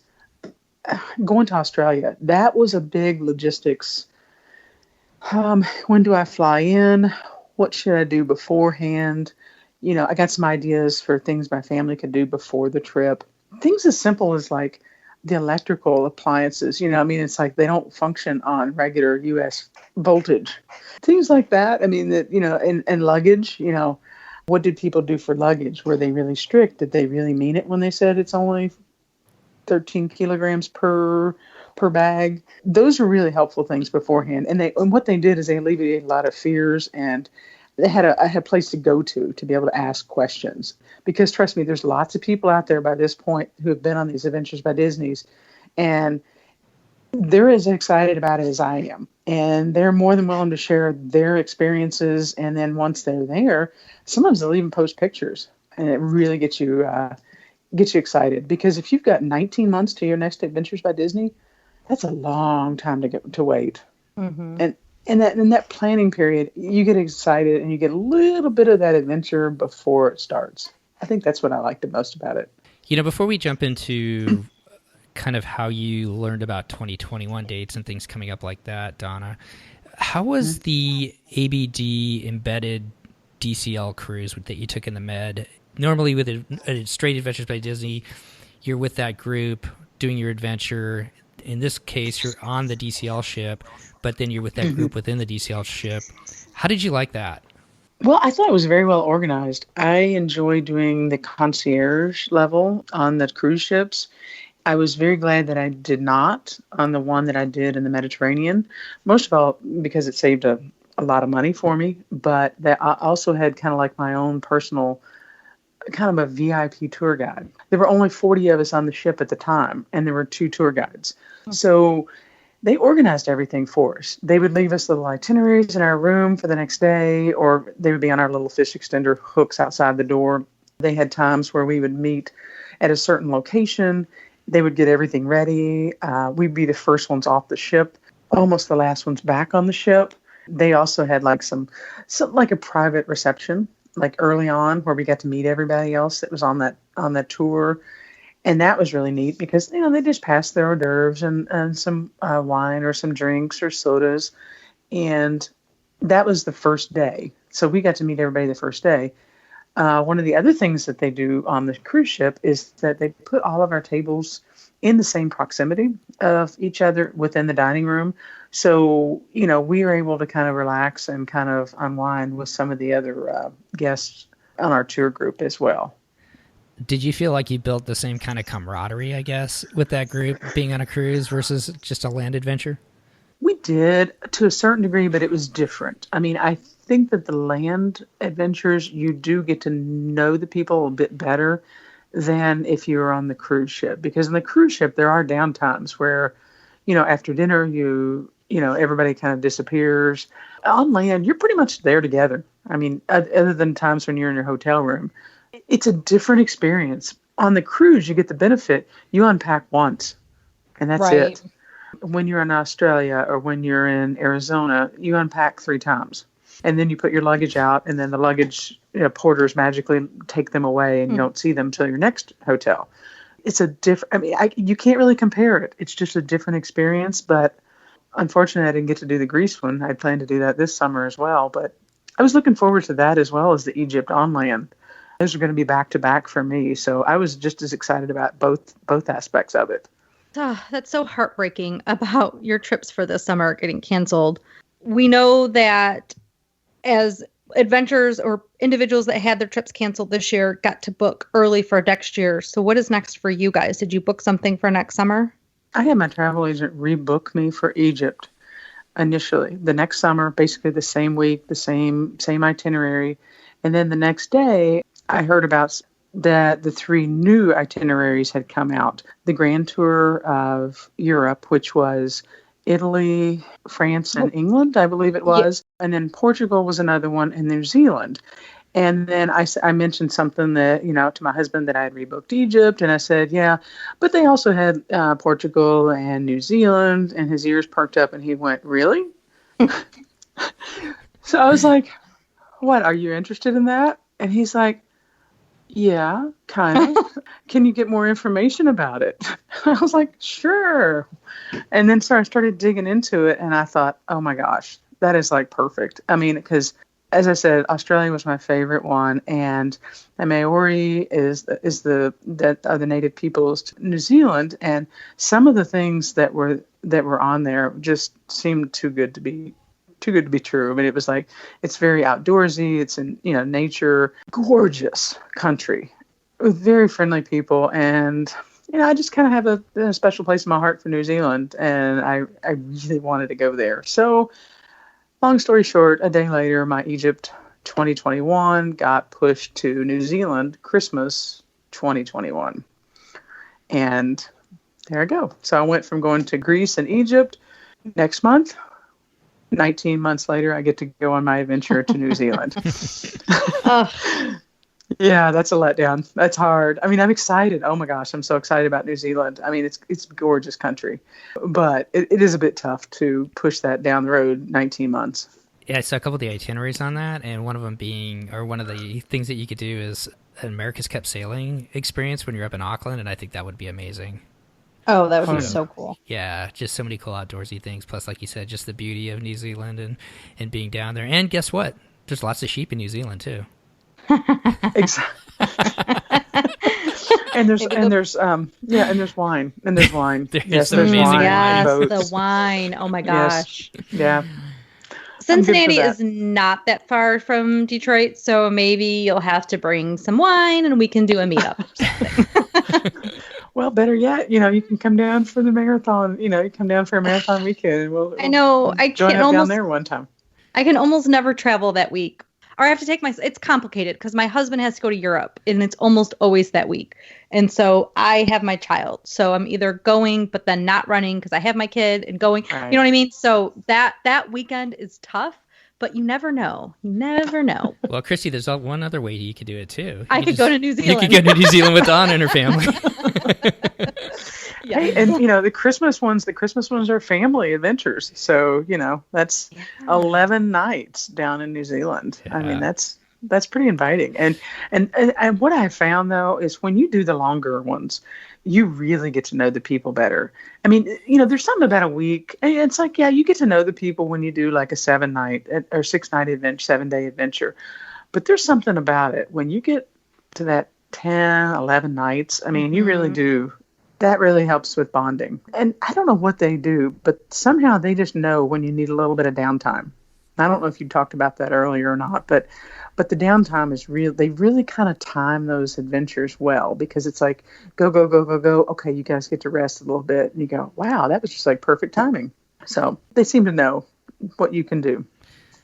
going to Australia. That was a big logistics. When do I fly in? What should I do beforehand? I got some ideas for things my family could do before the trip. Things as simple as like the electrical appliances. It's like they don't function on regular U.S. voltage. Things like that. And luggage, what did people do for luggage? Were they really strict? Did they really mean it when they said it's only 13 kilograms per bag? Those are really helpful things beforehand. And what they did is they alleviated a lot of fears, and I had a place to go to be able to ask questions. Because trust me, there's lots of people out there by this point who have been on these Adventures by Disney's, and they're as excited about it as I am. And they're more than willing to share their experiences. And then once they're there, sometimes they'll even post pictures, and it really gets you excited. Because if you've got 19 months to your next Adventures by Disney, that's a long time to wait. Mm-hmm. And in that planning period, you get excited and you get a little bit of that adventure before it starts. I think that's what I like the most about it. Before we jump into kind of how you learned about 2021 dates and things coming up like that, Donna, how was the ABD embedded DCL cruise that you took in the Med? Normally with a straight Adventures by Disney, you're with that group doing your adventure. In this case, you're on the DCL ship, but then you're with that group within the DCL ship. How did you like that? Well, I thought it was very well organized. I enjoy doing the concierge level on the cruise ships. I was very glad that I did not on the one that I did in the Mediterranean. Most of all, because it saved a lot of money for me, but that I also had kind of like my own personal kind of a VIP tour guide. There were only 40 of us on the ship at the time, and there were 2 tour guides. So they organized everything for us. They would leave us little itineraries in our room for the next day, or they would be on our little fish extender hooks outside the door. They had times where we would meet at a certain location. They would get everything ready. We'd be the first ones off the ship, almost the last ones back on the ship. They also had like some like a private reception, like early on, where we got to meet everybody else that was on that tour. And that was really neat because, they just passed their hors d'oeuvres and some wine or some drinks or sodas. And that was the first day. So we got to meet everybody the first day. One of the other things that they do on the cruise ship is that they put all of our tables in the same proximity of each other within the dining room. So, we were able to kind of relax and kind of unwind with some of the other guests on our tour group as well. Did you feel like you built the same kind of camaraderie, I guess, with that group being on a cruise versus just a land adventure? We did to a certain degree, but it was different. I mean, I think that the land adventures, you do get to know the people a bit better than if you were on the cruise ship. Because in the cruise ship, there are down times where, after dinner, everybody kind of disappears. On land, you're pretty much there together. I mean, other than times when you're in your hotel room. It's a different experience. On the cruise, you get the benefit. You unpack once, and that's it. When you're in Australia or when you're in Arizona, you unpack 3 times. And then you put your luggage out, and then the luggage porters magically take them away, and you don't see them till your next hotel. It's a different, you can't really compare it. It's just a different experience. But unfortunately, I didn't get to do the Greece one. I planned to do that this summer as well. But I was looking forward to that as well as the Egypt on land. Those are going to be back to back for me. So I was just as excited about both aspects of it. Oh, that's so heartbreaking about your trips for this summer getting canceled. We know that as adventurers or individuals that had their trips canceled this year got to book early for next year. So what is next for you guys? Did you book something for next summer? I had my travel agent rebook me for Egypt initially. The next summer, basically the same week, the same itinerary. And then the next day, I heard about that the 3 new itineraries had come out. The Grand Tour of Europe, which was Italy, France, and England, I believe it was. Yeah. And then Portugal was another one, and New Zealand. And then I mentioned something that, to my husband that I had rebooked Egypt. And I said, yeah, but they also had Portugal and New Zealand. And his ears perked up and he went, really? So I was like, what, are you interested in that? And he's like, yeah, kind of. Can you get more information about it? I was like, sure. And then so I started digging into it, and I thought, oh my gosh, that is like perfect. I mean, because as I said, Australia was my favorite one, and the Maori is the native peoples to New Zealand, and some of the things that were on there just seemed too good to be true. I mean, it was like, it's very outdoorsy. It's in, nature, gorgeous country with very friendly people. And, I just kind of have a special place in my heart for New Zealand. And I really wanted to go there. So long story short, a day later, my Egypt 2021 got pushed to New Zealand, Christmas 2021. And there I go. So I went from going to Greece and Egypt next month. 19 months later, I get to go on my adventure to New Zealand. Yeah, that's a letdown. That's hard. I mean, I'm excited. Oh my gosh, I'm so excited about New Zealand. I mean, it's a gorgeous country, but it is a bit tough to push that down the road 19 months. Yeah, I saw a couple of the itineraries on that, and one of them one of the things that you could do is an America's Cup sailing experience when you're up in Auckland, and I think that would be amazing. Oh, that would be so cool. Yeah, just so many cool outdoorsy things. Plus, like you said, just the beauty of New Zealand and being down there. And guess what? There's lots of sheep in New Zealand, too. Exactly. and there's wine. And there's wine. There's amazing wine. Yes, the wine. Oh, my gosh. Yes. Yeah. Cincinnati is not that far from Detroit, so maybe you'll have to bring some wine and we can do a meetup or something. Well, better yet, you can come down for the marathon. You come down for a marathon weekend. And I know. I join can up almost down there one time. I can almost never travel that week. or I have to take it's complicated because my husband has to go to Europe and it's almost always that week. And so I have my child. So I'm either going, but then not running because I have my kid and going, Right. you know what I mean? So that weekend is tough, but you never know. You never know. Well, Christy, there's one other way you could do it too. I could go to New Zealand. You could go to New Zealand with Donna and her family. Yeah. Hey, and the Christmas ones are family adventures. So, that's 11 nights down in New Zealand. I mean, Yeah. that's pretty inviting. And what I found though is when you do the longer ones, you really get to know the people better. I mean, there's something about a week. And it's like, yeah, you get to know the people when you do like a 7-night or 6-night adventure, 7-day adventure. But there's something about it when you get to that 10, 11 nights. I mean, you really do. That really helps with bonding. And I don't know what they do, but somehow they just know when you need a little bit of downtime. I don't know if you talked about that earlier or not, but the downtime is real. They really kind of time those adventures well because it's like, go, go, go, go, go. Okay, you guys get to rest a little bit. And you go, wow, that was just like perfect timing. So they seem to know what you can do.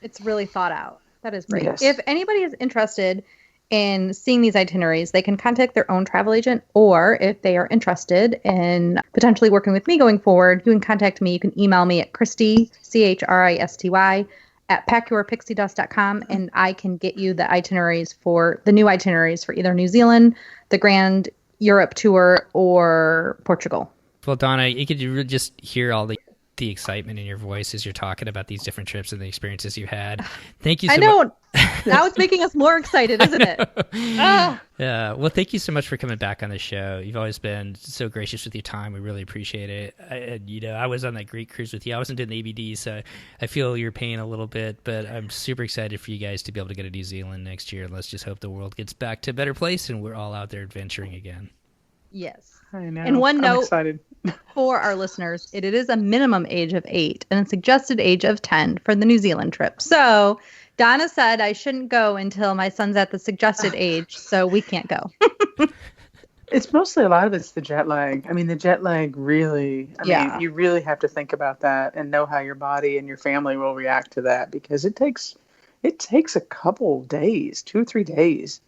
It's really thought out. That is great. Yes. If anybody is interested in seeing these itineraries, they can contact their own travel agent, or if they are interested in potentially working with me going forward, you can contact me. You can email me at Christy, CHRISTY, at packyourpixiedust.com, and I can get you the new itineraries for either New Zealand, the Grand Europe Tour, or Portugal. Well, Donna, you could just hear all the excitement in your voice as you're talking about these different trips and the experiences you had. Thank you so I much. know. Now it's making us more excited, isn't it? Yeah. Well, thank you so much for coming back on the show. You've always been so gracious with your time. We really appreciate it. I was on that Greek cruise with you. I wasn't doing the ABD, so I feel your pain a little bit, but I'm super excited for you guys to be able to go to New Zealand next year. And let's just hope the world gets back to a better place and we're all out there adventuring again. Yes. I know. And one I'm note excited. for our listeners, it is a minimum age of 8 and a suggested age of 10 for the New Zealand trip. So Donna said I shouldn't go until my son's at the suggested age, so we can't go. It's mostly a lot of it's the jet lag. I mean, the jet lag really, I mean, you really have to think about that and know how your body and your family will react to that because it takes a couple days, 2 or 3 days.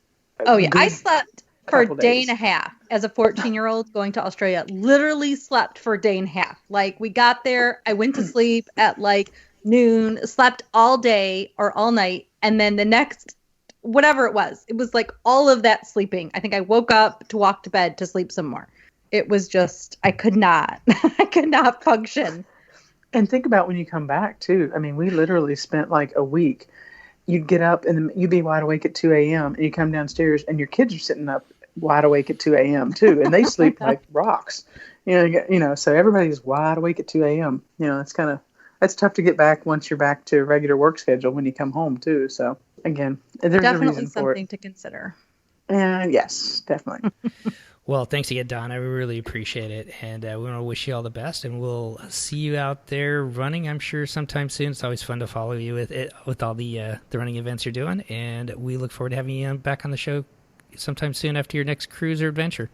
Oh, yeah. I slept for a couple day days. and a half as a 14-year-old going to Australia. Literally slept for a day and a half. Like, we got there, I went to sleep at like noon, slept all day or all night, and then the next, whatever it was like all of that sleeping. I think I woke up to walk to bed to sleep some more. It was just, I could not function. And think about when you come back too. I mean, we literally spent like a week. You'd get up and you'd be wide awake at 2 a.m. and you come downstairs and your kids are sitting up wide awake at 2 a.m. too. And they sleep like rocks, so everybody's wide awake at 2 a.m. That's tough to get back once you're back to a regular work schedule when you come home too. So again, there's Definitely a reason for something it. to consider. Yes, definitely. Well, thanks again, Donna. We really appreciate it. And we want to wish you all the best. And we'll see you out there running, I'm sure, sometime soon. It's always fun to follow you with all the running events you're doing. And we look forward to having you back on the show sometime soon after your next cruise or adventure.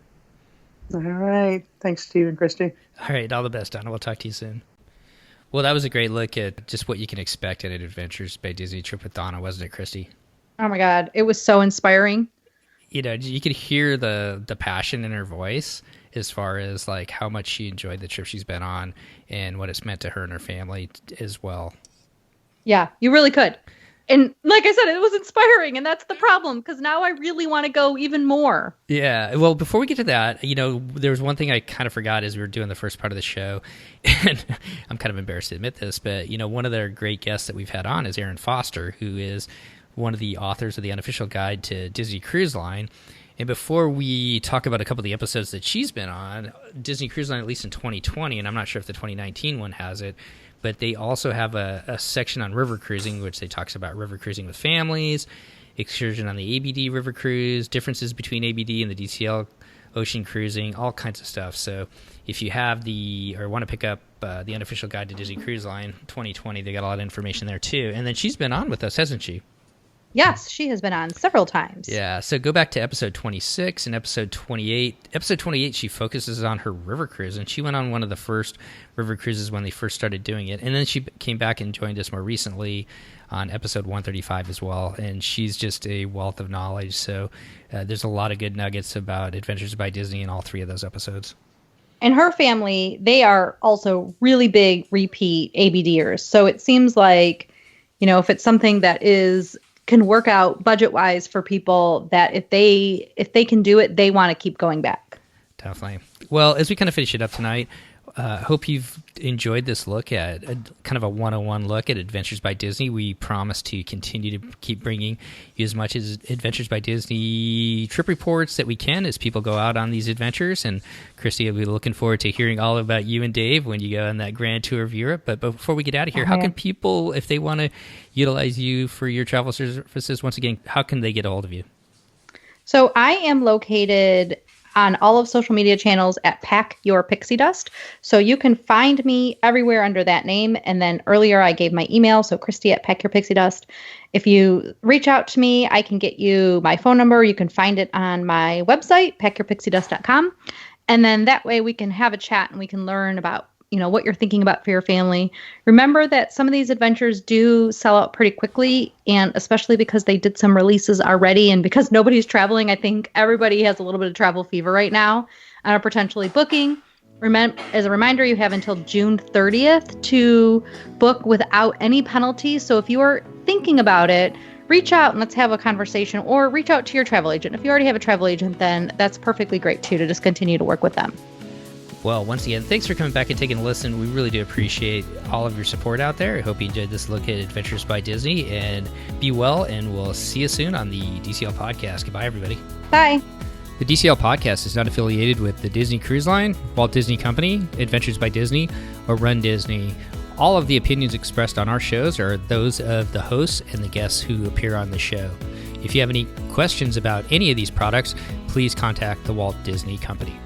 All right. Thanks, Steve and Christy. All right. All the best, Donna. We'll talk to you soon. Well, that was a great look at just what you can expect at an Adventures by Disney trip with Donna, wasn't it, Christy? Oh my God. It was so inspiring. You could hear the passion in her voice as far as like how much she enjoyed the trip she's been on and what it's meant to her and her family as well. Yeah, you really could. And like I said, it was inspiring, and that's the problem, because now I really want to go even more. Yeah. Well, before we get to that, there was one thing I kind of forgot as we were doing the first part of the show, and I'm kind of embarrassed to admit this, but, one of their great guests that we've had on is Erin Foster, who is one of the authors of the unofficial guide to Disney Cruise Line. And before we talk about a couple of the episodes that she's been on, Disney Cruise Line, at least in 2020, and I'm not sure if the 2019 one has it, but they also have a section on river cruising, which they talks about river cruising with families, excursion on the ABD river cruise, differences between ABD and the DCL ocean cruising, all kinds of stuff. So if you have want to pick up the unofficial guide to Disney Cruise Line 2020, they got a lot of information there too. And then she's been on with us, hasn't she? Yes, she has been on several times. Yeah, so go back to episode 26 and episode 28. Episode 28, she focuses on her river cruise, and she went on one of the first river cruises when they first started doing it. And then she came back and joined us more recently on episode 135 as well, and she's just a wealth of knowledge. So there's a lot of good nuggets about Adventures by Disney in all three of those episodes. And her family, they are also really big repeat ABDers. So it seems like, if it's something that can work out budget-wise for people, that if they can do it, they want to keep going back. Definitely. Well, as we kind of finish it up tonight, hope you've enjoyed this look at kind of a 101 look at Adventures by Disney. We promise to continue to keep bringing you as much as Adventures by Disney trip reports that we can as people go out on these adventures. And Christy, I'll be looking forward to hearing all about you and Dave when you go on that grand tour of Europe. But before we get out of here, how can people, if they want to utilize you for your travel services, once again, how can they get a hold of you? So I am located on all of social media channels at Pack Your Pixie Dust. So you can find me everywhere under that name. And then earlier I gave my email, so Christy at Pack Your Pixie Dust. If you reach out to me, I can get you my phone number. You can find it on my website, packyourpixiedust.com. And then that way we can have a chat and we can learn about what you're thinking about for your family. Remember that some of these adventures do sell out pretty quickly, and especially because they did some releases already, and because nobody's traveling, I think everybody has a little bit of travel fever right now and are potentially booking. As a reminder, you have until June 30th to book without any penalty. So if you are thinking about it, reach out and let's have a conversation, or reach out to your travel agent. If you already have a travel agent, then that's perfectly great too, to just continue to work with them. Well, once again, thanks for coming back and taking a listen. We really do appreciate all of your support out there. I hope you enjoyed this look at Adventures by Disney, and be well, and we'll see you soon on the DCL podcast. Goodbye, everybody. Bye. The DCL podcast is not affiliated with the Disney Cruise Line, Walt Disney Company, Adventures by Disney, or Run Disney. All of the opinions expressed on our shows are those of the hosts and the guests who appear on the show. If you have any questions about any of these products, please contact the Walt Disney Company.